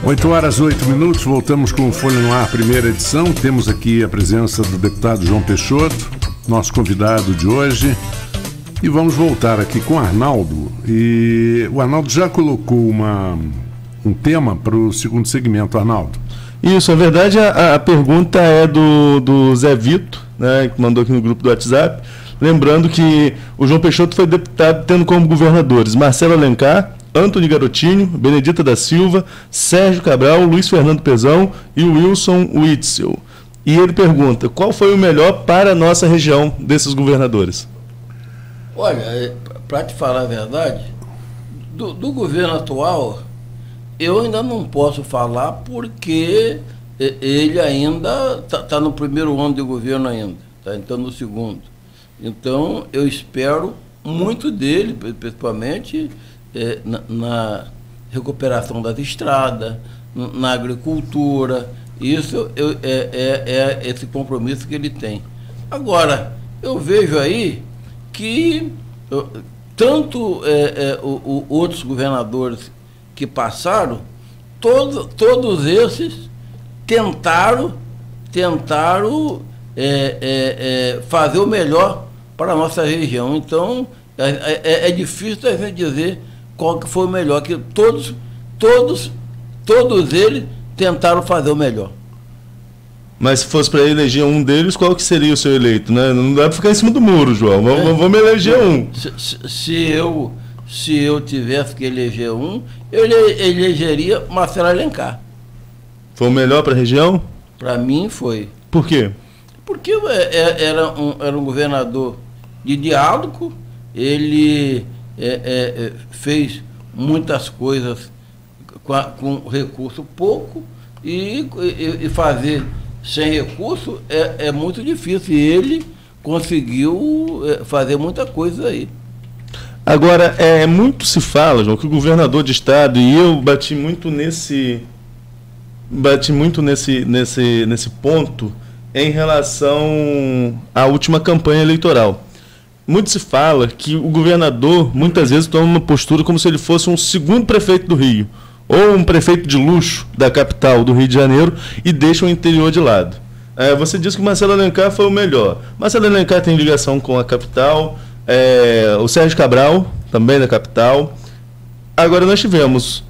8h08, voltamos com o Folha no Ar, primeira edição. Temos aqui a presença do deputado João Peixoto, nosso convidado de hoje. E vamos voltar aqui com o Arnaldo. E o Arnaldo já colocou um tema para o segundo segmento, Arnaldo. Isso, na verdade a pergunta é do Zé Vito, né, que mandou aqui no grupo do WhatsApp. Lembrando que o João Peixoto foi deputado tendo como governadores Marcelo Alencar, Antony Garotinho, Benedita da Silva, Sérgio Cabral, Luiz Fernando Pezão e Wilson Witzel. E ele pergunta, qual foi o melhor para a nossa região desses governadores? Olha, para te falar a verdade, do governo atual, eu ainda não posso falar porque ele ainda está no primeiro ano de governo ainda, está entrando no segundo. Então, eu espero muito dele, principalmente na recuperação das estradas, na agricultura. Isso é esse compromisso que ele tem. Agora, eu vejo aí que tanto outros governadores que passaram, todos esses tentaram fazer o melhor para a nossa região. Então, é difícil a gente dizer qual que foi o melhor, que todos eles tentaram fazer o melhor. Mas se fosse para eleger um deles, qual que seria o seu eleito, né? Não dá para ficar em cima do muro, João. Vamos eleger um. Se eu tivesse que eleger um, eu elegeria Marcelo Alencar. Foi o melhor para a região? Para mim foi. Por quê? Porque era um governador de diálogo, ele fez muitas coisas com recurso pouco e fazer sem recurso é muito difícil. E ele conseguiu fazer muita coisa aí. Agora, muito se fala, João, que o governador de estado, e eu bati muito nesse ponto em relação à última campanha eleitoral. Muito se fala que o governador, muitas vezes, toma uma postura como se ele fosse um segundo prefeito do Rio, ou um prefeito de luxo da capital do Rio de Janeiro, e deixa o interior de lado. Você disse que o Marcelo Alencar foi o melhor. Marcelo Alencar tem ligação com a capital, o Sérgio Cabral, também da capital. Agora nós tivemos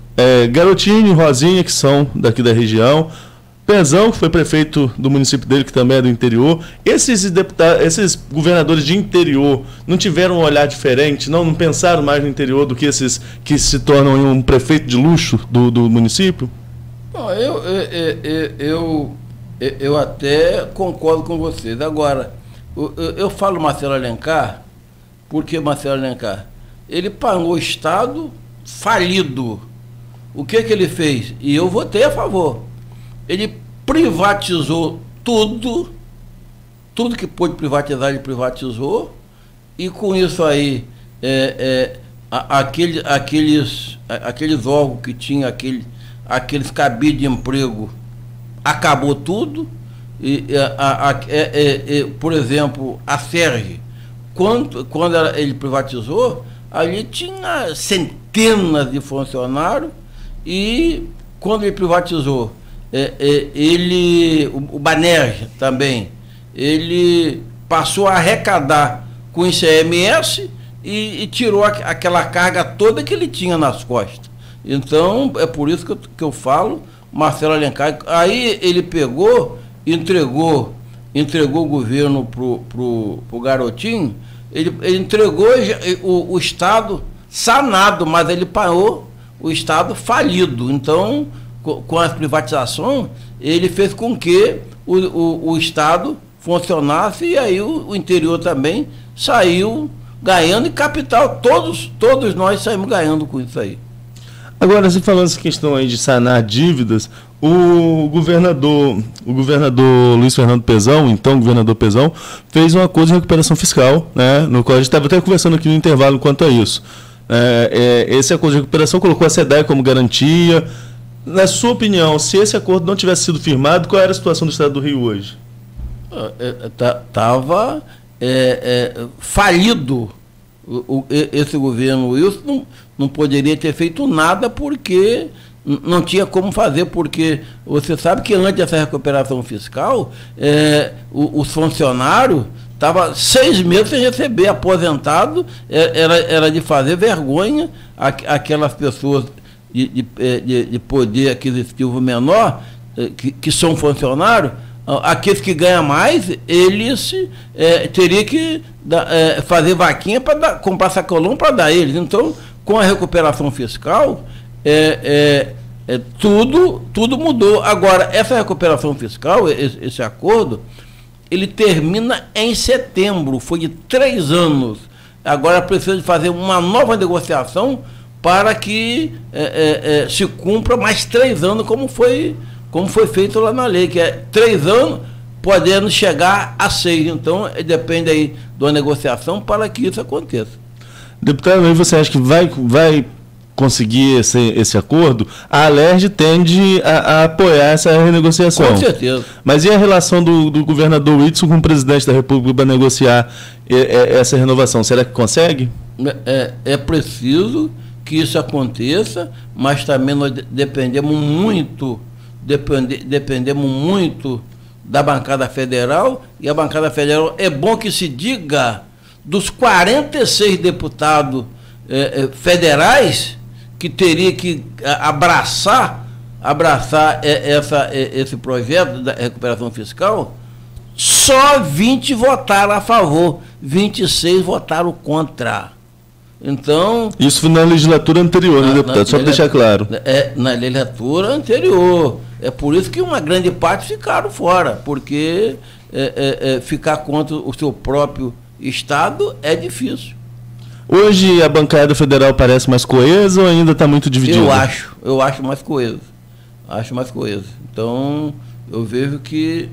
Garotinho e Rosinha, que são daqui da região, Pezão, que foi prefeito do município dele, que também é do interior. Esses governadores de interior não tiveram um olhar diferente, não pensaram mais no interior do que esses que se tornam um prefeito de luxo do município? Não, eu até concordo com vocês. Agora, eu falo Marcelo Alencar, porque Marcelo Alencar, ele pagou o Estado falido. O que ele fez? E eu votei a favor. Ele privatizou tudo que pôde privatizar, ele privatizou, e com isso aí, aqueles órgãos que tinham aqueles cabides de emprego, acabou tudo. Por exemplo, a Serge, quando ele privatizou, ali tinha centenas de funcionários, e quando ele privatizou, o Banerj também, ele passou a arrecadar com o ICMS e tirou aquela carga toda que ele tinha nas costas. Então, é por isso que eu falo Marcelo Alencar. Aí ele pegou, entregou o governo pro Garotinho, ele entregou o Estado sanado, mas ele pagou o Estado falido. Então, com a privatização, ele fez com que o Estado funcionasse, e aí o interior também saiu ganhando, e capital, todos nós saímos ganhando com isso aí. Agora, você falando essa questão aí de sanar dívidas, o governador Luiz Fernando Pezão, então governador Pezão, fez um acordo de recuperação fiscal, né, no qual a gente estava até conversando aqui no intervalo quanto a isso. Esse acordo de recuperação colocou a SEDAI como garantia. Na sua opinião, se esse acordo não tivesse sido firmado, qual era a situação do Estado do Rio hoje? Estava falido Esse governo Wilson não poderia ter feito nada porque não tinha como fazer, porque você sabe que antes dessa recuperação fiscal, os funcionários estavam 6 meses sem receber, aposentado, era de fazer vergonha aquelas pessoas de poder aquisitivo menor, que são funcionários. Aqueles que ganham mais, eles teriam que fazer vaquinha para comprar sacolão para dar a eles. Então, com a recuperação fiscal, tudo mudou. Agora, essa recuperação fiscal, esse acordo, ele termina em setembro, foi de 3 anos. Agora precisa de fazer uma nova negociação para que se cumpra mais 3 anos, como foi feito lá na lei, que é 3 anos, podendo chegar a 6. Então, depende aí da negociação para que isso aconteça. Deputado, aí você acha que vai conseguir esse acordo? A Alerj tende a apoiar essa renegociação. Com certeza. Mas e a relação do governador Whitson com o presidente da República para negociar essa renovação? Será que consegue? É preciso que isso aconteça, mas também nós dependemos muito da bancada federal, e a bancada federal, é bom que se diga, dos 46 deputados federais que teria que abraçar esse projeto da recuperação fiscal, só 20 votaram a favor, 26 votaram contra. Então, isso foi na legislatura anterior, né, deputado? Só para deixar claro. Na legislatura anterior. É por isso que uma grande parte ficaram fora, porque ficar contra o seu próprio Estado é difícil. Hoje a bancada federal parece mais coesa ou ainda está muito dividida? Eu acho mais coesa. Acho mais coesa. Então, eu vejo que,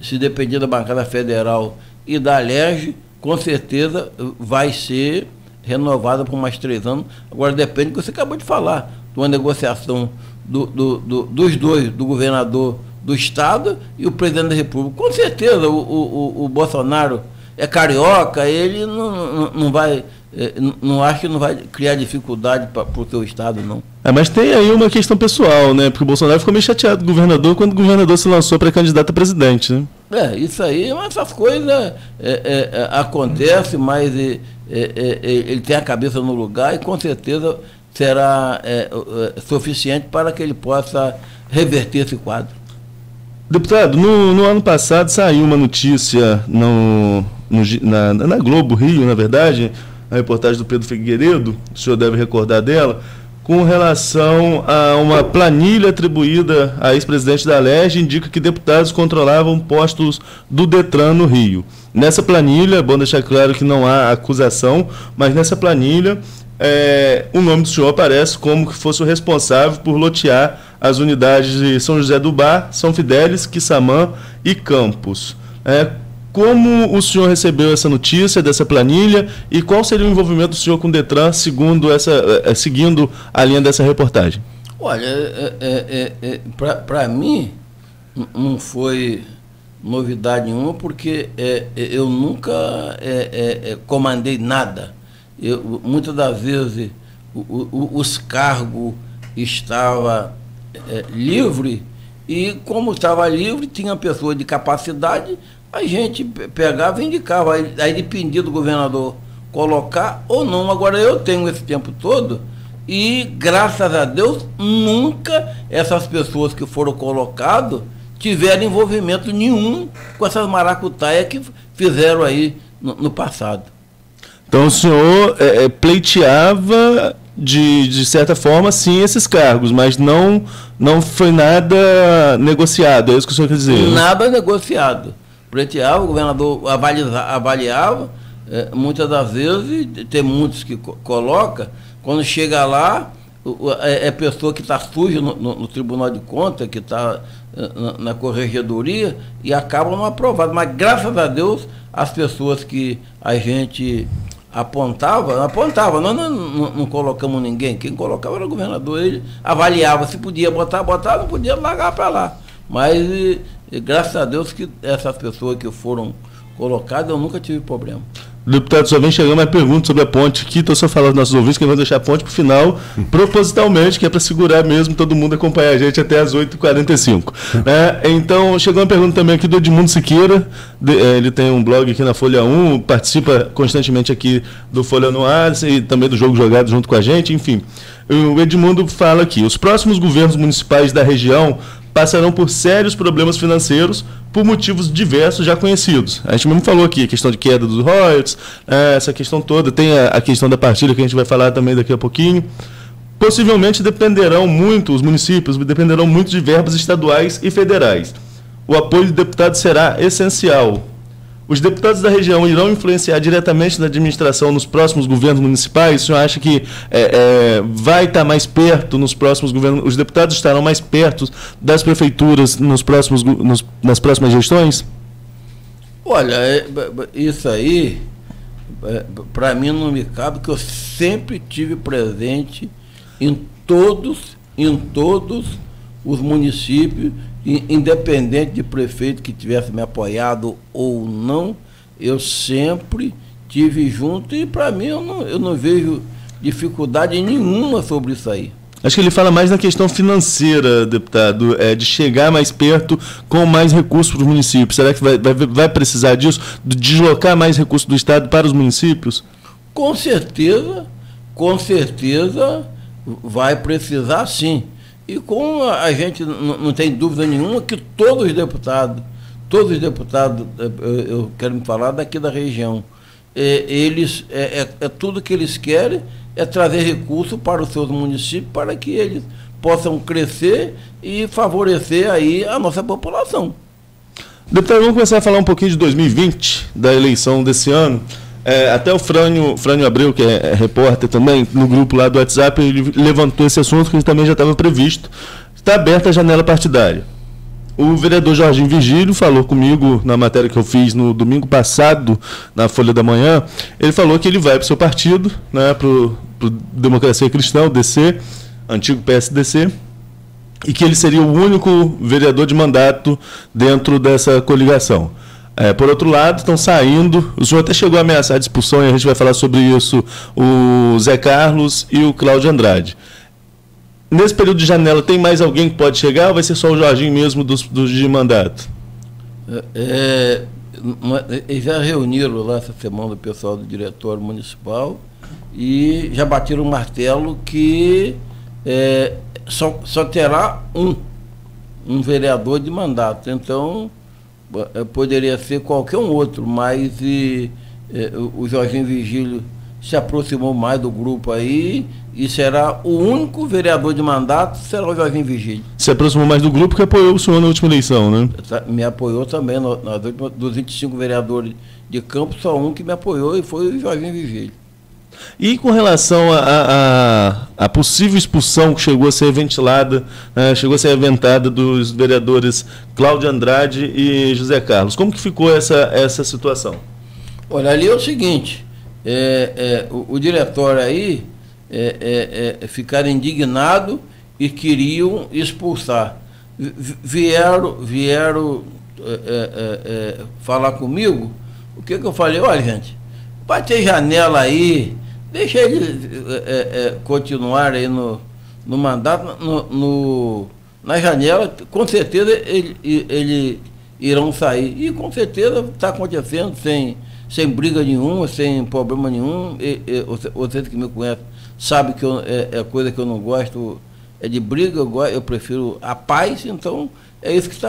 se depender da bancada federal e da Alerj, com certeza vai ser renovada por mais 3 anos. Agora depende do que você acabou de falar, de uma negociação dos dois, do governador do Estado e o presidente da República. Com certeza o Bolsonaro é carioca, ele não vai, não acho que não vai criar dificuldade para o seu Estado, não. Mas tem aí uma questão pessoal, né? Porque o Bolsonaro ficou meio chateado com o governador quando o governador se lançou para candidato a presidente, né? Isso aí, mas essas coisas acontecem, mas ele tem a cabeça no lugar e com certeza será suficiente para que ele possa reverter esse quadro. Deputado, no ano passado saiu uma notícia na Globo Rio, na verdade, a reportagem do Pedro Figueiredo, o senhor deve recordar dela, com relação a uma planilha atribuída a ex-presidente da Alerj, indica que deputados controlavam postos do Detran no Rio. Nessa planilha, é bom deixar claro que não há acusação, mas nessa planilha o nome do senhor aparece como que fosse o responsável por lotear as unidades de São José do Bar, São Fidélis, Quissamã e Campos. Como o senhor recebeu essa notícia dessa planilha e qual seria o envolvimento do senhor com o Detran seguindo a linha dessa reportagem? Olha, para mim não foi novidade nenhuma, porque eu nunca comandei nada. Muitas das vezes os cargos estavam livres, e como estava livre, tinha pessoa de capacidade, a gente pegava e indicava, aí dependia do governador colocar ou não. Agora eu tenho esse tempo todo e, graças a Deus, nunca essas pessoas que foram colocadas tiveram envolvimento nenhum com essas maracutaias que fizeram aí no passado. Então o senhor pleiteava, de certa forma, sim, esses cargos, mas não foi nada negociado, é isso que o senhor quer dizer? Nada negociado. Pleiteava, o governador avaliava, muitas das vezes, tem muitos que coloca, quando chega lá, é pessoa que está suja no Tribunal de Contas, que está na Corregedoria, e acabam não aprovando. Mas, graças a Deus, as pessoas que a gente apontava, nós não colocamos ninguém. Quem colocava era o governador, ele avaliava se podia botar, não podia largar para lá. Mas, graças a Deus, que essas pessoas que foram colocadas, eu nunca tive problema. Deputado, só vem chegando mais perguntas sobre a ponte aqui, estou só falando aos nossos ouvintes que vão deixar a ponte para o final, propositalmente, que é para segurar mesmo, todo mundo acompanhar a gente até às 8h45. Então, chegou uma pergunta também aqui do Edmundo Siqueira, ele tem um blog aqui na Folha 1, participa constantemente aqui do Folha no Ar e também do Jogo Jogado junto com a gente, enfim. O Edmundo fala aqui, os próximos governos municipais da região passarão por sérios problemas financeiros por motivos diversos já conhecidos. A gente mesmo falou aqui a questão de queda dos royalties, essa questão toda, tem a questão da partilha que a gente vai falar também daqui a pouquinho. Possivelmente os municípios dependerão muito de verbas estaduais e federais. O apoio do deputado será essencial. Os deputados da região irão influenciar diretamente na administração nos próximos governos municipais? O senhor acha que vai estar mais perto nos próximos governos? Os deputados estarão mais perto das prefeituras nas próximas gestões? Olha, isso aí, para mim não me cabe, porque eu sempre tive presente em todos os municípios, independente de prefeito que tivesse me apoiado ou não, eu sempre tive junto e para mim eu não vejo dificuldade nenhuma sobre isso aí. Acho que ele fala mais na questão financeira, deputado, de chegar mais perto com mais recursos para os municípios. Será que vai precisar disso, de deslocar mais recursos do Estado para os municípios? Com certeza vai precisar sim. E como a gente não tem dúvida nenhuma que todos os deputados, eu quero me falar daqui da região, eles, tudo que eles querem é trazer recursos para os seus municípios para que eles possam crescer e favorecer aí a nossa população. Deputado, vamos começar a falar um pouquinho de 2020, da eleição desse ano. Até o Frânio Abreu, que é repórter também, no grupo lá do WhatsApp, ele levantou esse assunto que também já estava previsto. Está aberta a janela partidária. O vereador Jorginho Virgílio falou comigo na matéria que eu fiz no domingo passado, na Folha da Manhã. Ele falou que ele vai para o seu partido, né, para o Democracia Cristã, o DC, antigo PSDC, e que ele seria o único vereador de mandato dentro dessa coligação. Por outro lado, estão saindo, o senhor até chegou a ameaçar de expulsão, e a gente vai falar sobre isso, o Zé Carlos e o Cláudio Andrade. Nesse período de janela, tem mais alguém que pode chegar ou vai ser só o Jorginho mesmo dos de mandato? Eles já reuniram lá essa semana o pessoal do Diretório Municipal e já bateram o martelo que só terá um vereador de mandato. Então, poderia ser qualquer um outro, mas o Jorginho Virgílio se aproximou mais do grupo aí e será o único vereador de mandato, será o Jorginho Virgílio. Se aproximou mais do grupo que apoiou o senhor na última eleição, né? Me apoiou também, dos 25 vereadores de Campos, só um que me apoiou e foi o Jorginho Virgílio. E com relação à possível expulsão que chegou a ser ventilada, chegou a ser aventada dos vereadores Cláudio Andrade e José Carlos, como que ficou essa situação? Olha, ali é o seguinte, o diretório aí ficaram indignados e queriam expulsar. Vieram falar comigo, o que eu falei? Olha, gente, vai ter janela aí, deixa eles continuar aí no mandato, na janela, com certeza eles irão sair. E com certeza está acontecendo sem briga nenhuma, sem problema nenhum. Vocês que me conhecem sabem que coisa que eu não gosto de briga, eu prefiro a paz, então é isso que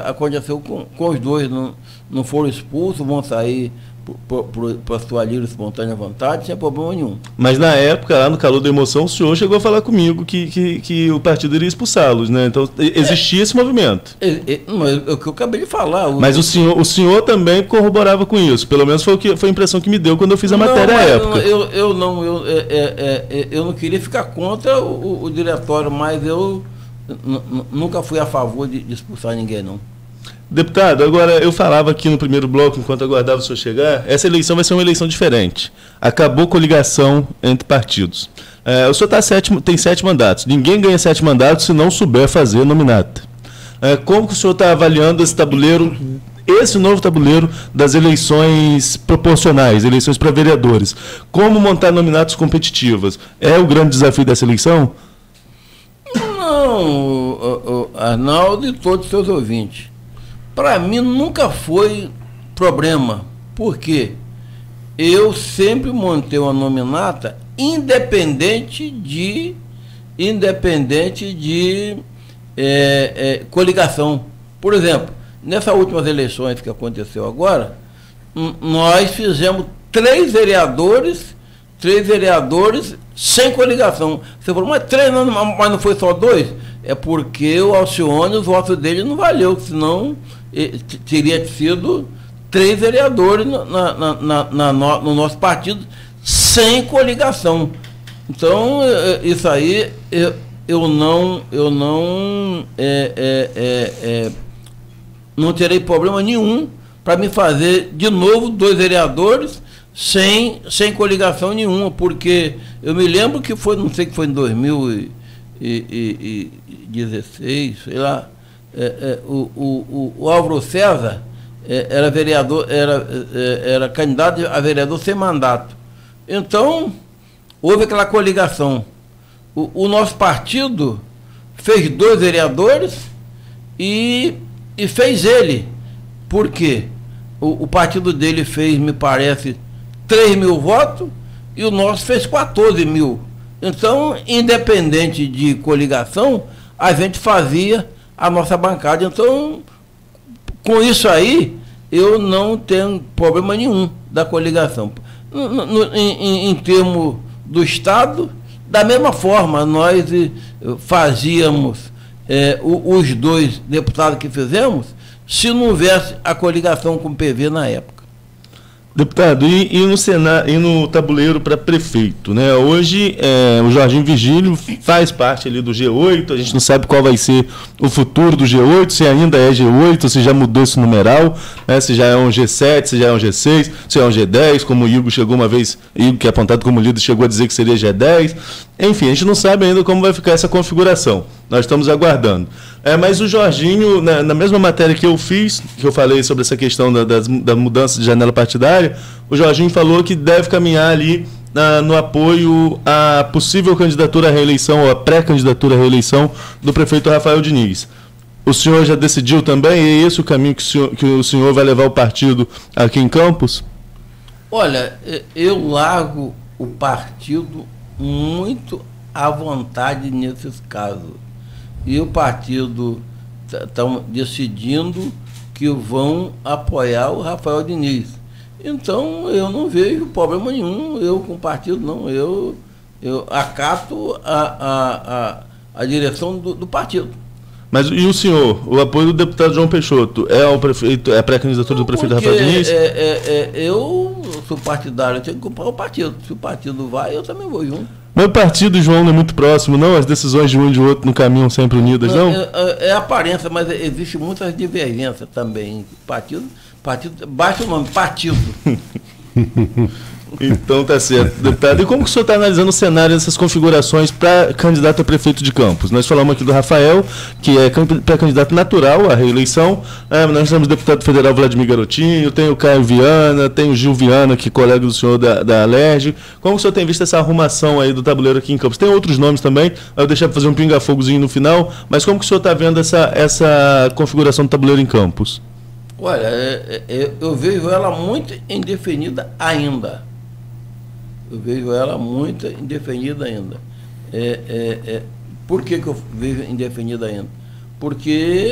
aconteceu com os dois. Não foram expulsos, vão sair para sua livre espontânea vontade, sem problema nenhum. Mas na época, lá no calor da emoção, o senhor chegou a falar comigo que o partido iria expulsá-los, né? Então existia esse movimento. Mas o que eu acabei de falar. Mas o senhor também corroborava com isso, pelo menos foi a impressão que me deu quando eu fiz a matéria à época. Eu não queria ficar contra o diretório, mas eu nunca fui a favor de expulsar ninguém, não. Deputado, agora eu falava aqui no primeiro bloco, enquanto aguardava o senhor chegar, essa eleição vai ser uma eleição diferente. Acabou a coligação entre partidos. O senhor tem 7 mandatos. Ninguém ganha 7 mandatos se não souber fazer nominata. Como que o senhor está avaliando esse tabuleiro esse novo tabuleiro das eleições proporcionais, eleições para vereadores. Como montar nominatos competitivos? É o grande desafio dessa eleição? Não, Arnaldo e todos os seus ouvintes. Para mim nunca foi problema. Por quê? Eu sempre montei uma nominata independente de coligação. Por exemplo, nessas últimas eleições que aconteceu agora, nós fizemos 3 vereadores sem coligação. Você falou, mas 3 não, mas não foi só 2? É porque o Alcione, o voto dele não valeu, senão teria sido 3 vereadores no nosso partido sem coligação. Então, isso aí eu não terei problema nenhum para me fazer de novo 2 vereadores sem coligação nenhuma, porque eu me lembro que foi, não sei que foi em 2016, sei lá, o Álvaro César era vereador, era candidato a vereador sem mandato. Então, houve aquela coligação. O nosso partido fez 2 vereadores e fez ele. Por quê? O partido dele fez, me parece, 3 mil votos e o nosso fez 14 mil. Então, independente de coligação, a gente fazia a nossa bancada. Então, com isso aí, eu não tenho problema nenhum da coligação. Em termos do Estado, da mesma forma, nós fazíamos os 2 deputados que fizemos, se não houvesse a coligação com o PV na época. Deputado, e no tabuleiro para prefeito, né? Hoje o Jorginho Virgílio faz parte ali do G8, a gente não sabe qual vai ser o futuro do G8, se ainda é G8, se já mudou esse numeral, né? Se já é um G7, se já é um G6, se é um G10, como o Igor chegou uma vez, Igor, que é apontado como líder, chegou a dizer que seria G10. Enfim, a gente não sabe ainda como vai ficar essa configuração. Nós estamos aguardando. Mas o Jorginho, na mesma matéria que eu fiz, que eu falei sobre essa questão da mudança de janela partidária, o Jorginho falou que deve caminhar ali no apoio à possível candidatura à reeleição, ou à pré-candidatura à reeleição do prefeito Rafael Diniz. O senhor já decidiu também? É esse o caminho que o senhor vai levar o partido aqui em Campos? Olha, eu largo o partido muito à vontade nesses casos. E o partido estão decidindo que vão apoiar o Rafael Diniz. Então, eu não vejo problema nenhum, eu com o partido não, eu acato a direção do partido. Mas e o senhor, o apoio do deputado João Peixoto, é a pré-candidatura do prefeito Rafael Diniz? Eu sou partidário, eu tenho que comprar o partido. Se o partido vai, eu também vou junto. Mas o partido e o João não é muito próximo, não? As decisões de um e de outro não caminham sempre unidas, não? É aparência, mas existe muitas divergências também. Partido, baixa o nome, partido. Então tá certo, deputado. E como que o senhor está analisando o cenário dessas configurações para candidato a prefeito de Campos? Nós falamos aqui do Rafael, que é pré-candidato natural à reeleição. Nós temos o deputado federal Vladimir Garotinho, tem o Caio Viana, tem o Gil Viana, que é colega do senhor da Alerj. Como que o senhor tem visto essa arrumação aí do tabuleiro aqui em Campos? Tem outros nomes também, eu deixar para fazer um pinga-fogozinho no final, mas como que o senhor está vendo essa configuração do tabuleiro em Campos? Olha, eu vejo ela muito indefinida ainda. Por que eu vejo indefinida ainda? Porque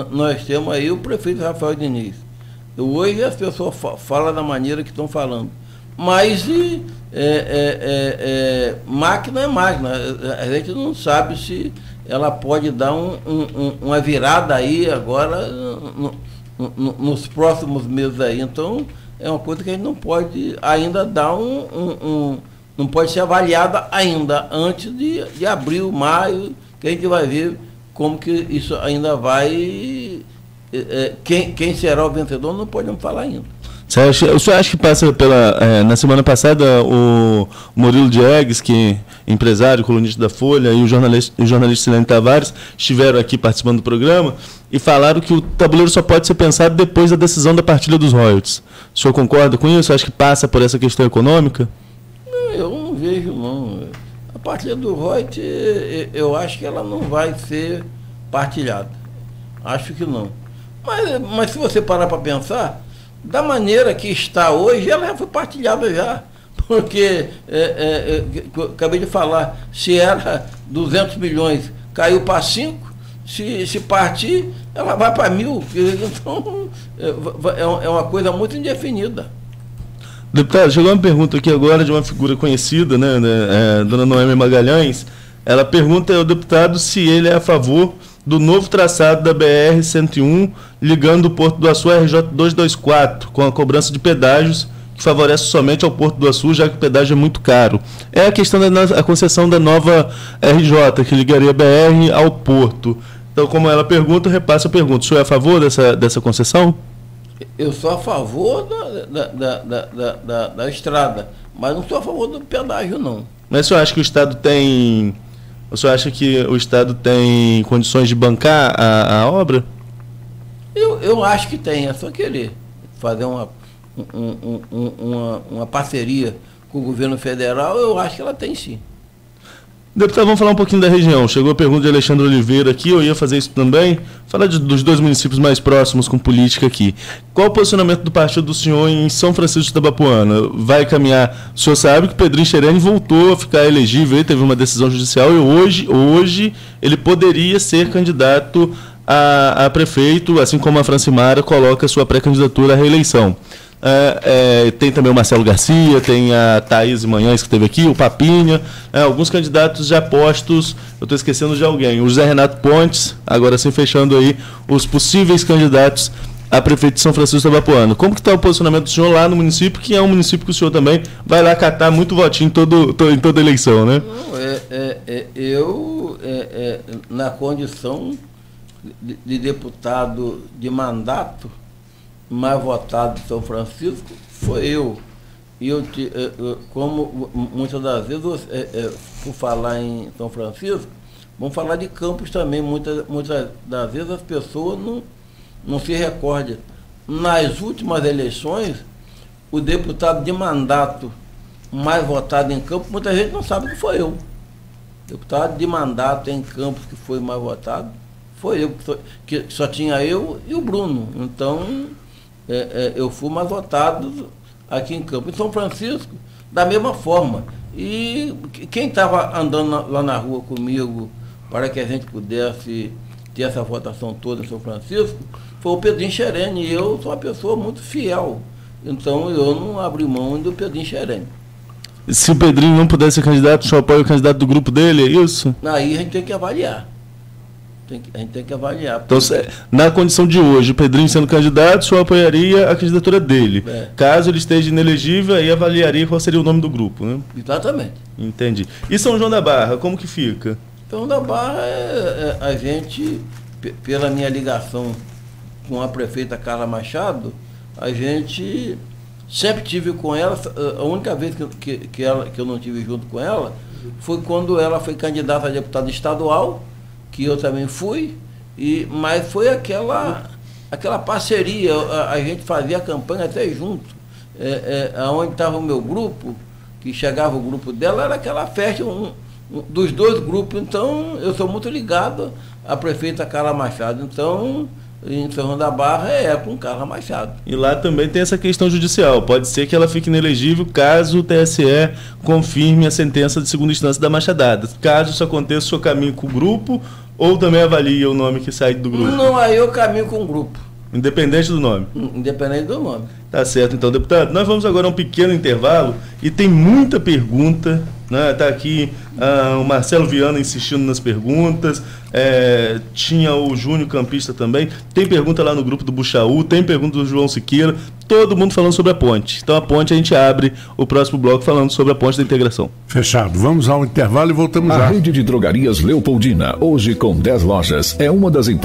nós temos aí o prefeito Rafael Diniz. Hoje as pessoas falam da maneira que estão falando. Mas máquina é máquina. A gente não sabe se ela pode dar uma virada aí agora nos próximos meses aí. Então, é uma coisa que a gente não pode ainda dar não pode ser avaliada ainda, antes de abril, maio, que a gente vai ver como que isso ainda vai... Quem será o vencedor não podemos falar ainda. O senhor acha que passa na semana passada o Murilo Diegues, que empresário, colunista da Folha, e o jornalista Silene Tavares estiveram aqui participando do programa e falaram que o tabuleiro só pode ser pensado depois da decisão da partilha dos royalties. O senhor concorda com isso? Acho que passa por essa questão econômica? Eu não vejo, não. A partilha do royalties, eu acho que ela não vai ser partilhada. Acho que não. Mas se você parar para pensar, da maneira que está hoje, ela já foi partilhada já. Porque, acabei de falar, se era 200 milhões, caiu para 5, se partir, ela vai para 1.000. Então, é uma coisa muito indefinida. Deputado, chegou uma pergunta aqui agora de uma figura conhecida, né, dona Noêmia Magalhães. Ela pergunta ao deputado se ele é a favor do novo traçado da BR-101, ligando o Porto do Açu à RJ-224, com a cobrança de pedágios, que favorece somente ao Porto do Açu, já que o pedágio é muito caro. É a questão da concessão da nova RJ, que ligaria a BR ao Porto. Então, como ela pergunta, repassa a pergunta. O senhor é a favor dessa concessão? Eu sou a favor da estrada, mas não sou a favor do pedágio, não. Mas o senhor acha que o Estado tem... O senhor acha que o Estado tem condições de bancar a obra? Eu acho que tem, é só querer fazer uma parceria com o governo federal, eu acho que ela tem sim. Deputado, vamos falar um pouquinho da região. Chegou a pergunta de Alexandre Oliveira aqui, eu ia fazer isso também. Falar dos dois municípios mais próximos com política aqui. Qual o posicionamento do partido do senhor em São Francisco de Itabapoana? Vai caminhar? O senhor sabe que o Pedrinho Xerene voltou a ficar elegível, teve uma decisão judicial e hoje ele poderia ser candidato a prefeito, assim como a Francimara coloca sua pré-candidatura à reeleição. Tem também o Marcelo Garcia, tem a Thaís Manhães que esteve aqui, o Papinha, alguns candidatos já postos, eu estou esquecendo de alguém, o José Renato Pontes, agora sim fechando aí os possíveis candidatos a prefeito de São Francisco de Itabapoana. Como que está o posicionamento do senhor lá no município, que é um município que o senhor também vai lá catar muito votinho em toda eleição, né? Eu, na condição de deputado de mandato, mais votado de São Francisco foi eu. E como muitas das vezes, por falar em São Francisco, vamos falar de Campos também. Muitas das vezes as pessoas não se recordam. Nas últimas eleições, o deputado de mandato mais votado em Campos, muita gente não sabe que foi eu. Deputado de mandato em Campos que foi mais votado, foi eu, que só tinha eu e o Bruno. Então, eu fui mais votado aqui em Campos. Em São Francisco, da mesma forma. E quem estava andando lá na rua comigo para que a gente pudesse ter essa votação toda em São Francisco foi o Pedrinho Xerene. E eu sou uma pessoa muito fiel. Então eu não abri mão do Pedrinho Xerene. Se o Pedrinho não pudesse ser candidato, o senhor apoia o candidato do grupo dele, é isso? Aí a gente tem que avaliar. A gente tem que avaliar. Então, na condição de hoje, o Pedrinho sendo candidato, o senhor apoiaria a candidatura dele. Caso ele esteja inelegível, aí avaliaria qual seria o nome do grupo, né? Exatamente. Entendi. E São João da Barra, como que fica? São João da Barra, a gente, pela minha ligação com a prefeita Carla Machado, a gente sempre tive com ela. A única vez que eu não tive junto com ela foi quando ela foi candidata a deputada estadual, que eu também fui, mas foi aquela parceria, a gente fazia a campanha até junto. Onde estava o meu grupo, que chegava o grupo dela, era aquela festa dos dois grupos. Então, eu sou muito ligado à prefeita Carla Machado. Então, em São João da Barra com Carla Machado. E lá também tem essa questão judicial. Pode ser que ela fique inelegível caso o TSE confirme a sentença de segunda instância da Machadada. Caso isso aconteça, o senhor caminha com o grupo ou também avalia o nome que sai do grupo? Não, aí eu caminho com o grupo. Independente do nome? Independente do nome. Tá certo, então, deputado. Nós vamos agora a um pequeno intervalo e tem muita pergunta, né? Tá aqui o Marcelo Viana insistindo nas perguntas, tinha o Júnior Campista também, tem pergunta lá no grupo do Buxaú, tem pergunta do João Siqueira, todo mundo falando sobre a ponte. Então a ponte, a gente abre o próximo bloco falando sobre a ponte da integração. Fechado. Vamos ao intervalo e voltamos já. A rede de drogarias Leopoldina, hoje com 10 lojas, é uma das empresas